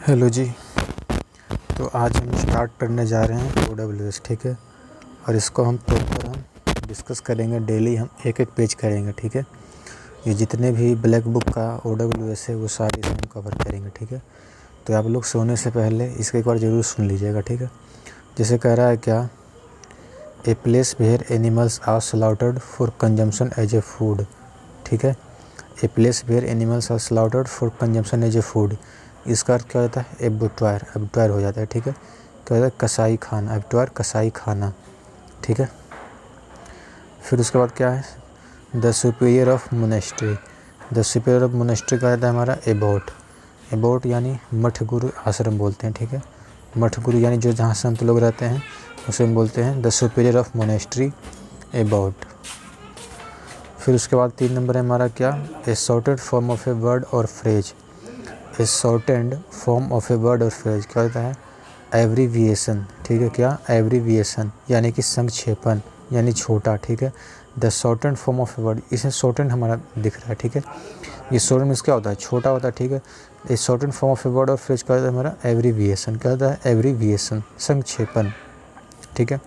Hello जी। तो आज हम स्टार्ट करने जा रहे हैं OWS, ठीक है। और इसको हम प्रॉपर हम डिस्कस करेंगे, डेली हम एक एक पेज करेंगे, ठीक है। ये जितने भी ब्लैक बुक का OWS है वो सारे इसे हम कवर करेंगे, ठीक है। तो आप लोग सोने से पहले इसको एक बार ज़रूर सुन लीजिएगा, ठीक है। जैसे कह रहा है क्या, a place where animals are slaughtered for consumption as a food, ठीक है। A place where animals are slaughtered for consumption as a food, इसका अर्थ क्या होता है? एबट्वायर हो जाता है, ठीक है। क्या होता है? कसाई खाना, एबट्वायर कसाई खाना, ठीक है। फिर उसके बाद क्या है? The superior of monastery, the superior of monastery का रहता है हमारा एबोट यानी मठ गुरु आश्रम बोलते हैं, ठीक है। मठ गुरु यानी जो जहाँ संत लोग रहते हैं उसे हम बोलते हैं the superior of monastery abbot. फिर उसके बाद 3 नंबर है हमारा क्या? A sorted form of a word और phrase, a shortened form of a word और फ्रेज क्या होता है? एब्रीविएशन, ठीक है। क्या? एब्रीविएशन यानी कि संक्षेपण यानी छोटा, ठीक है। The shortened form of a word, इसमें शॉर्टेंड हमारा दिख रहा है, ठीक है। ये शॉर्टेंड मीन्स क्या होता है? छोटा होता है, ठीक है। A shortened form of a word और फ्रेज क्या होता है हमारा? एब्रीविएशन, क्या होता है? एब्रीविएशन, संक्षेपण, ठीक है।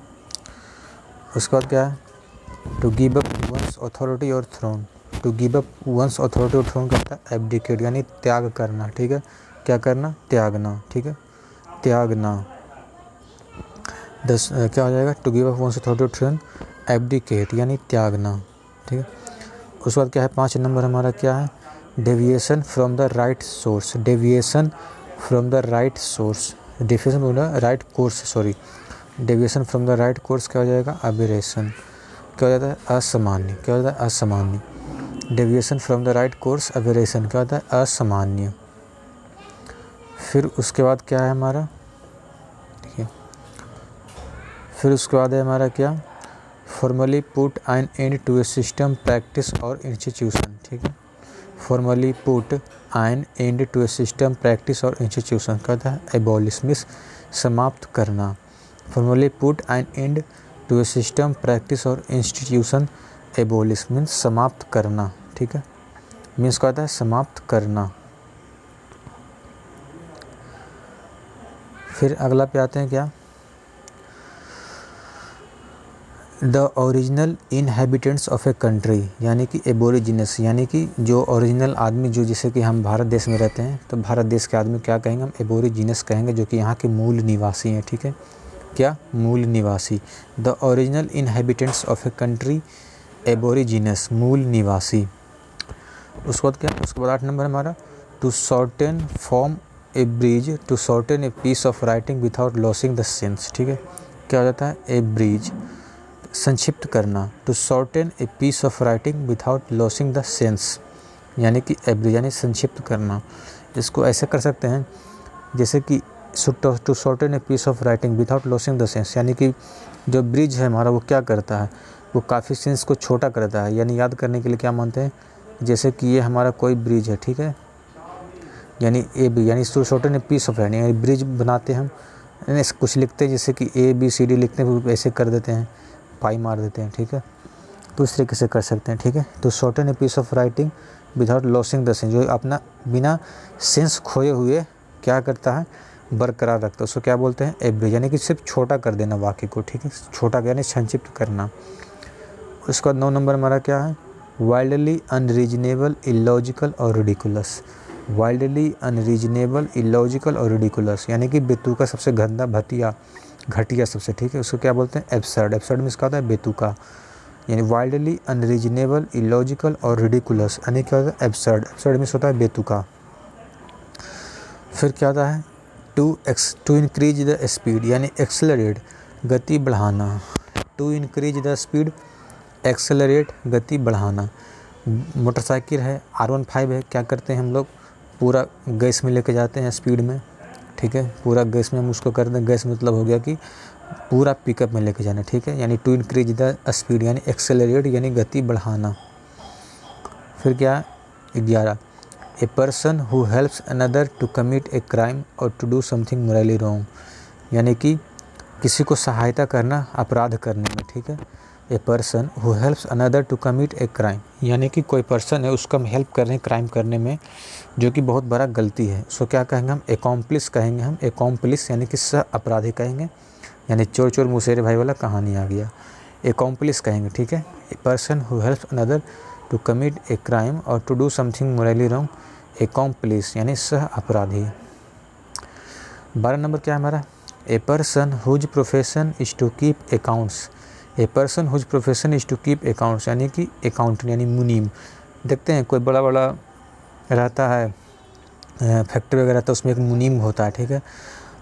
उसके बाद क्या है? To give up one's authority और throne, to give up one's authority और थ्रोन करता है एब्डिकेट यानी त्याग करना, ठीक है। क्या करना? त्यागना, ठीक है। त्यागना। क्या हो जाएगा? To give up one's authority और थ्रोन एब्डिकेट यानी त्यागना, ठीक है। उसके बाद क्या है? 5 नंबर हमारा क्या है? Deviation from the right source, deviation from the right source, deviation from the right course, sorry, deviation from the right course क्या हो जाएगा? अबेरेशन, क्या हो जाता है? असामान्य, क्या होता है? असामान्य। Deviation from the right course aberration क्या होता है? असामान्य। फिर उसके बाद क्या है हमारा? ठीक है। फिर उसके बाद है हमारा क्या? Formally put an end to a system practice और इंस्टीट्यूशन, ठीक है। Formally put an end to a system practice और इंस्टीट्यूशन क्या होता है? एबॉलिश मीन्स समाप्त करना। Formally put an end to a system practice और इंस्टीट्यूशन एबॉलिश मीन्स समाप्त करना, ठीक है। मीन्स क्या होता है? समाप्त करना। फिर अगला पे आते हैं क्या? The original inhabitants of a country यानी कि एबोरिजिनस यानी कि जो ओरिजिनल आदमी, जो जैसे कि हम भारत देश में रहते हैं तो भारत देश के आदमी क्या कहेंगे? हम एबोरिजिनस कहेंगे, जो कि यहाँ के मूल निवासी हैं, ठीक है। क्या? मूल निवासी। The original inhabitants of a country aborigines, मूल निवासी। उसके बाद क्या? उसके बाद 8 नंबर हमारा to shorten form abridge, to shorten a piece of writing without losing the sense, ठीक है। क्या हो जाता है? ए ब्रिज, संक्षिप्त करना। To shorten a piece of writing without losing the sense यानी कि ए ब्रिज यानी संक्षिप्त करना। इसको ऐसे कर सकते हैं जैसे कि to shorten a piece of writing without losing the sense यानी कि जो ब्रिज है हमारा वो क्या करता है? वो काफ़ी सेंस को छोटा करता है, यानी याद करने के लिए क्या मानते हैं? जैसे कि ये हमारा कोई ब्रिज है, ठीक है, यानी ए बी यानी to shorten a piece of writing यानी ब्रिज बनाते हैं हम, यानी कुछ लिखते हैं जैसे कि ABCD लिखते हैं, ऐसे कर देते हैं, पाई मार देते हैं, ठीक है। तो इस तरीके से कर सकते हैं, ठीक है। तो shorten a piece of writing without losing the sense, जो अपना बिना सेंस खोए हुए क्या करता है? बरकरार रखता है, उसको क्या बोलते हैं? ए ब्रिज यानी कि सिर्फ छोटा कर देना वाक्य को, ठीक है। छोटा यानी संक्षिप्त करना। उसके बाद 9 नंबर हमारा क्या है? वाइल्डली अनरीजनेबल, इलॉजिकल और रिडिकुलस। वाइल्डली अनरीजनेबल, इलॉजिकल और रिडिकुलस यानी कि बेतुका, सबसे गंदा, घटिया सबसे, ठीक है। उसको क्या बोलते हैं? एब्सर्ड। एब्सर्ड मीन्स क्या होता है? बेतुका। यानी वाइल्डली अनरीजनेबल, इलॉजिकल और रिडिकुलस यानी क्या होता है? एब्सर्ड। एब्सर्ड मीन्स होता है बेतुका। फिर क्या होता है? टू इंक्रीज द स्पीड यानी एक्सेलरेट, गति बढ़ाना। To increase the speed, accelerate, गति बढ़ाना। मोटरसाइकिल है, R15 है, क्या करते हैं हम लोग? पूरा गैस में लेके जाते हैं स्पीड में, ठीक है। पूरा गैस में हम उसको करते हैं, गैस मतलब हो गया कि पूरा पिकअप में लेके जाना, ठीक है। यानी टू इंक्रीज द स्पीड यानी एक्सेलरेट यानी गति बढ़ाना। फिर क्या? 11 a person who helps another to commit a crime और to do something morally wrong यानी कि किसी को सहायता करना अपराध करने में, ठीक है। A person who helps another to commit a crime, यानी कि कोई पर्सन है उसको हम हेल्प कर रहे हैं क्राइम करने में जो कि बहुत बड़ा गलती है, उसको क्या कहेंगे हम, एकॉम्प्लिस कहेंगे हम, एकॉम्प्लिस यानी कि सह अपराधी कहेंगे, यानी चोर चोर मुसेरे भाई वाला कहानी आ गया, एकॉम्प्लिस कहेंगे, ठीक है। A person who helps another to commit a crime और to do something morally wrong, accomplice यानी सह अपराधी। 12 नंबर क्या है हमारा, a person whose profession is to keep accounts, a person whose profession is to keep accounts यानी कि accountant यानी मुनीम। देखते हैं कोई बड़ा बड़ा रहता है फैक्ट्री वगैरह, तो उसमें एक मुनीम होता है, ठीक है,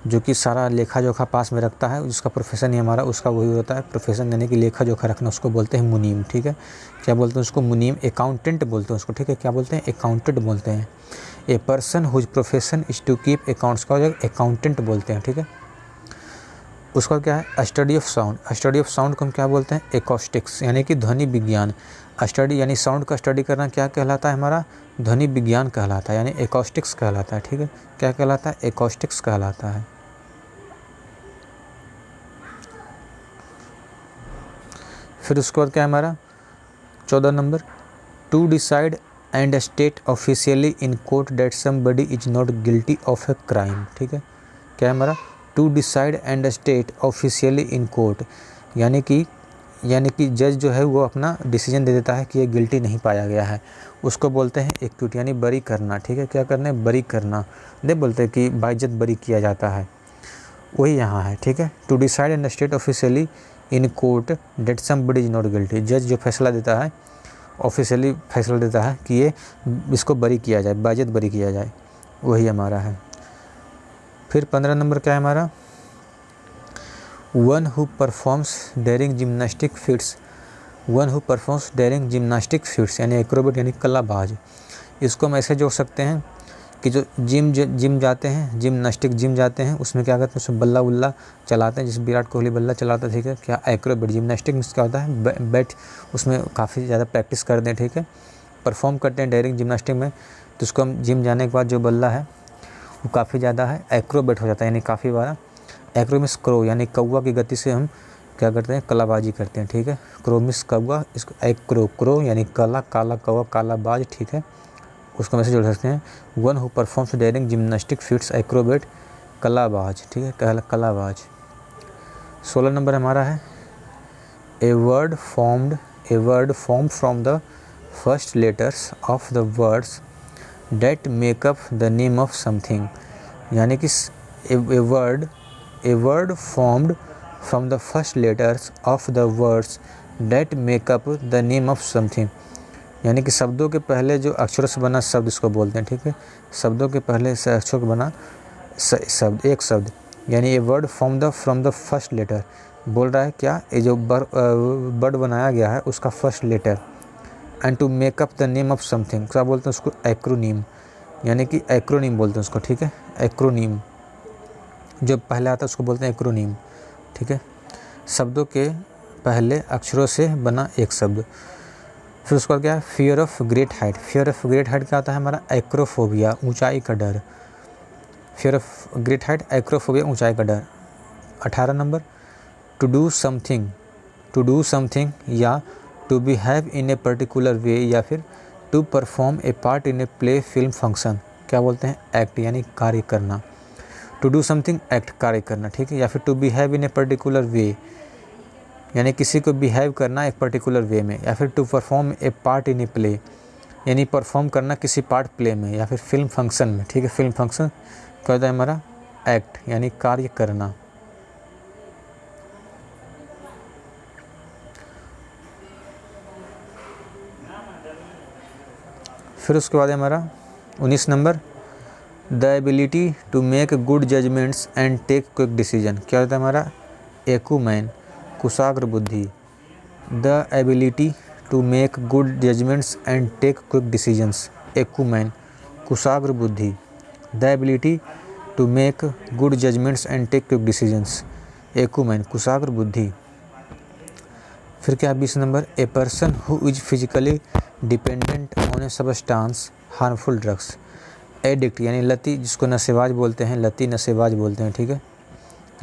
जो कि सारा लेखा जोखा पास में रखता है, जिसका प्रोफेशन ही हमारा उसका वही होता है, प्रोफेशन यानी कि लेखा जोखा रखना, उसको बोलते हैं मुनीम, ठीक है। क्या बोलते हैं उसको, मुनीम, अकाउंटेंट बोलते हैं उसको, ठीक है, क्या बोलते हैं, अकाउंटेंट बोलते हैं। A person whose profession is to keep accounts का अकाउंटेंट बोलते हैं, ठीक है। उसका क्या है, study of sound, study of sound को हम क्या बोलते हैं, एकॉस्टिक्स यानी कि ध्वनि विज्ञान। स्टडी यानी साउंड का स्टडी करना क्या कहलाता है हमारा, ध्वनि विज्ञान कहलाता है, यानी एकॉस्टिक्स कहलाता है, ठीक है। क्या कहलाता है, एकॉस्टिक्स कहलाता है। फिर उसके बाद क्या है हमारा 14 number, to decide and state officially in court that somebody is not guilty of a crime, ठीक है। क्या है हमारा, to decide and state officially in court, यानी कि जज जो है वो अपना डिसीजन दे देता है कि ये गिल्टी नहीं पाया गया है, उसको बोलते हैं एक्यूट यानी बरी करना, ठीक है। क्या करना है, बरी करना, नहीं बोलते हैं कि बाइज्जत बरी किया जाता है, वही यहाँ है, ठीक है। To decide and state officially in court that somebody is not guilty, जज जो फैसला देता है, ऑफिशियली फैसला देता है कि ये इसको बरी किया जाए, बाइज्जत बरी किया जाए, वही हमारा है। फिर 15 नंबर क्या है हमारा, one who performs daring gymnastic feats, one who performs daring gymnastic feats यानी एक्रोबेट यानी कलाबाज। इसको हम ऐसे जोड़ सकते हैं कि जो जिम जाते हैं, जिम्नास्टिक जिम जाते हैं, उसमें क्या करते हैं, उसमें बल्ला उल्ला चलाते हैं, जैसे विराट कोहली बल्ला चलाता है, ठीक है। क्या एक्रोबेट, जिम्नास्टिक में क्या होता है, बैठ उसमें काफ़ी ज़्यादा प्रैक्टिस करते हैं, ठीक है, परफॉर्म करते हैं डेयरिंग जिम्नास्टिक में, तो उसको हम जिम जाने के बाद जो बल्ला है वो काफ़ी ज़्यादा है एक्रोबेट हो जाता है, यानी काफ़ी बार एक्रोमिस क्रो यानी कौवा की गति से हम क्या करते हैं, कलाबाजी करते हैं, ठीक है। क्रोमिस कौवा, इसको एक्रो, क्रो यानी काला, काला कौवा, कालाबाज, ठीक है, उसको हम ऐसे जोड़ सकते हैं, one who performs daring gymnastic feats acrobat, कलाबाज, ठीक है, कलाबाज। 16 नंबर हमारा है, a word formed from the first letters of the words that make up the name of something, यानी कि a word formed from the first letters of the words that make up the name of something, यानी कि शब्दों के पहले जो अक्षरों से बना शब्द इसको बोलते हैं, ठीक है। शब्दों के पहले से अक्षरों का बना शब्द, एक शब्द, यानी a word from the first letter, बोल रहा है क्या, ये जो वर्ड बनाया गया है उसका first letter, and to make up the name of something, क्या बोलते हैं उसको, एक्रोनीम, यानी कि एक्रोनीम बोलते हैं उसको, ठीक है, एक्रोनीम, जो पहले आता है उसको बोलते हैं एक्रोनीम, ठीक है। शब्दों के पहले अक्षरों से बना एक शब्द। फिर उसके बाद क्या है, fear of great height, fear of great height क्या होता है हमारा, एक्रोफोबिया, ऊंचाई का डर, fear of great height, acrophobia, ऊंचाई का डर। 18 नंबर, टू डू समथिंग या to behave in a particular way या फिर to perform a part in a play, film, function, क्या बोलते हैं, एक्ट यानी कार्य करना। टू डू समथिंग एक्ट, कार्य करना, ठीक है, या फिर to behave in a particular way यानी किसी को बिहेव करना एक पर्टिकुलर वे में, या फिर to perform a part in a play यानी परफॉर्म करना किसी पार्ट प्ले में, या फिर फिल्म फंक्शन में, ठीक है, फिल्म फंक्शन क्या होता है हमारा, एक्ट यानी कार्य करना। फिर उसके बाद हमारा 19 number, the ability to make good judgements and take quick decision, क्या होता है हमारा, एक्यूमेन, कुशाग्र बुद्धि। The ability to make good judgements and take quick decisions, acumen, कुशाग्र बुद्धि। The ability to make good judgements and take quick decisions, acumen, कुशाग्र बुद्धि। फिर क्या 20 number, a person who is physically dependent on a substance harmful drugs, addict यानी लती, जिसको नशेबाज बोलते हैं, लती नशेबाज बोलते हैं, ठीक है,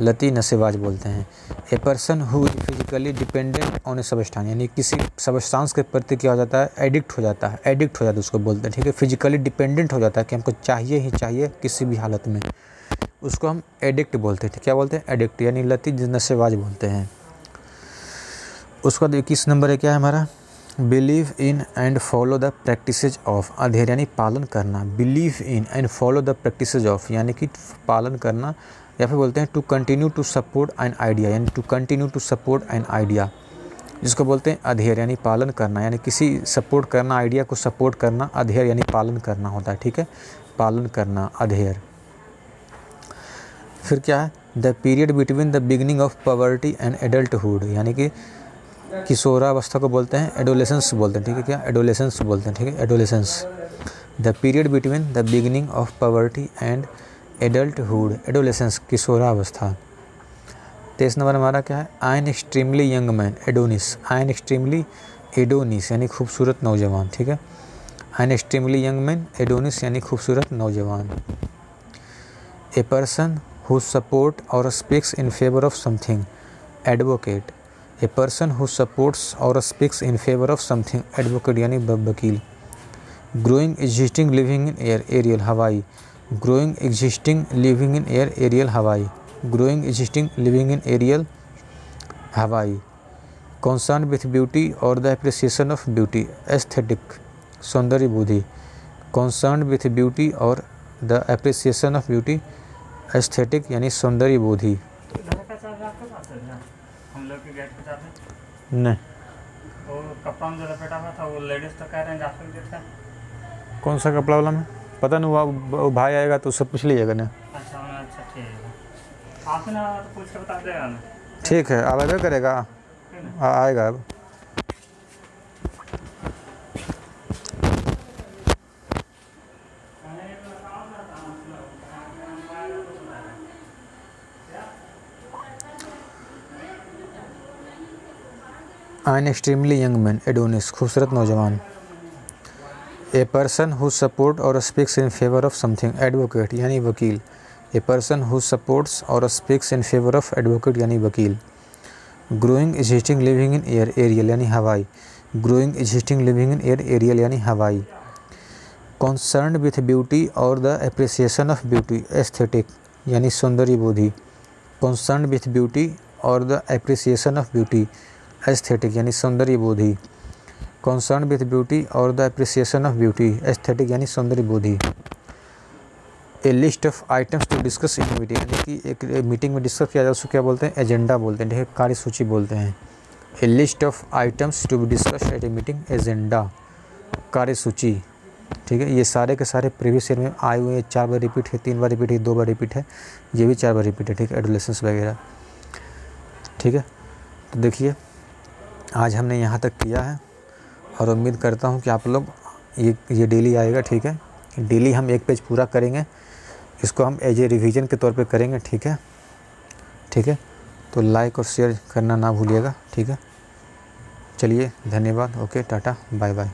लती नशेबाज बोलते हैं। A person who is physically dependent on a substance, यानी किसी सबस्टांस के प्रति क्या हो जाता है, एडिक्ट हो जाता है, एडिक्ट हो जाता है उसको बोलते हैं, ठीक है। फिजिकली डिपेंडेंट हो जाता है कि हमको चाहिए ही चाहिए किसी भी हालत में, उसको हम एडिक्ट बोलते हैं। क्या बोलते हैं, एडिक्ट, यानी लती नशेबाज बोलते हैं। उसका 21 नंबर है क्या है हमारा, believe in and follow the practices of, adhere यानी पालन करना, believe in and follow the practices of यानी कि पालन करना, या फिर बोलते हैं to continue to support an idea, यानी to continue to support an idea, जिसको बोलते हैं अधेर यानी पालन करना, यानी किसी सपोर्ट करना, आइडिया को सपोर्ट करना, अधेर यानी पालन करना होता है, ठीक है, पालन करना, अधेर। फिर क्या है, the period between the beginning of poverty and adulthood, यानी कि किशोरावस्था को बोलते हैं एडोलेसेंस बोलते हैं, ठीक है, क्या एडोलेसेंस बोलते हैं, ठीक है, adolescence. The period between the beginning of poverty and adulthood, adolescence, किशोरावस्था। 23 नंबर हमारा क्या है, an extremely young man, Adonis, an extremely, Adonis यानी खूबसूरत नौजवान, ठीक है, an extremely young man, Adonis यानी खूबसूरत नौजवान। ए पर्सन हु सपोर्ट और speaks in favour of something, advocate, a person who supports और speaks in favour of something, advocate यानी वकील। Growing existing living in air, aerial, हवाई, growing existing living in air, aerial, हवाई, growing existing living in aerial, हवाई। Concern with beauty और the appreciation of beauty, aesthetic, सौंदर्य बोधि, concern with beauty और the appreciation of beauty, aesthetic यानी सौंदर्य बोधि। हम लोग के गेट पे जाते नहीं, वो कपड़ा में जो लपेटा हुआ था वो लेडीज तो कह रहे हैं जा सकते थे। कौन सा कपड़ा वाला में पता नहीं, वो भाई आएगा तो उससे पूछ लीजिएगा ना। अच्छा अच्छा ठीक है, आपसे ना तो पूछ के बता देगा ना। ठीक है, अब आएगा करेगा, आएगा अब। An extremely young man, Adonis, खूबसूरत नौजवान। ए पर्सन हु सपोर्ट और speaks in favour of something, advocate यानी वकील। ए पर्सन हु सपोर्ट्स और speaks in favour of, advocate यानी वकील। Growing existing living in air, aerial यानी हवाई, growing existing living in air, aerial यानी हवाई। कंसर्न विथ ब्यूटी और the appreciation of beauty, aesthetic यानी सौंदर्य बोधि, कंसर्न विथ ब्यूटी और the appreciation of beauty, aesthetic यानी सौंदर्य बोधि, कंसर्न विथ ब्यूटी और the appreciation of beauty, aesthetic यानी सौंदर्य बोधि। A list of items to discuss in meeting, यानी कि एक मीटिंग में डिस्कस किया जाए उसको क्या बोलते हैं, एजेंडा बोलते हैं, ठीक है, कार्यसूची बोलते हैं। A list of items to be discussed at a meeting, agenda, कार्यसूची, ठीक है। ये सारे के सारे प्रीवियस ईयर में आए हुए हैं, 4 बार रिपीट है, 3 बार रिपीट है, 2 बार रिपीट है, ये भी 4 बार रिपीट है, ठीक है, एडोलेसेंस वगैरह, ठीक है। तो देखिए आज हमने यहाँ तक किया है और उम्मीद करता हूँ कि आप लोग ये डेली आएगा, ठीक है, डेली हम 1 पेज पूरा करेंगे, इसको हम एज ए रिवीजन के तौर पे करेंगे, ठीक है, ठीक है। तो लाइक और शेयर करना ना भूलिएगा, ठीक है। चलिए धन्यवाद, ओके, टाटा, बाय बाय।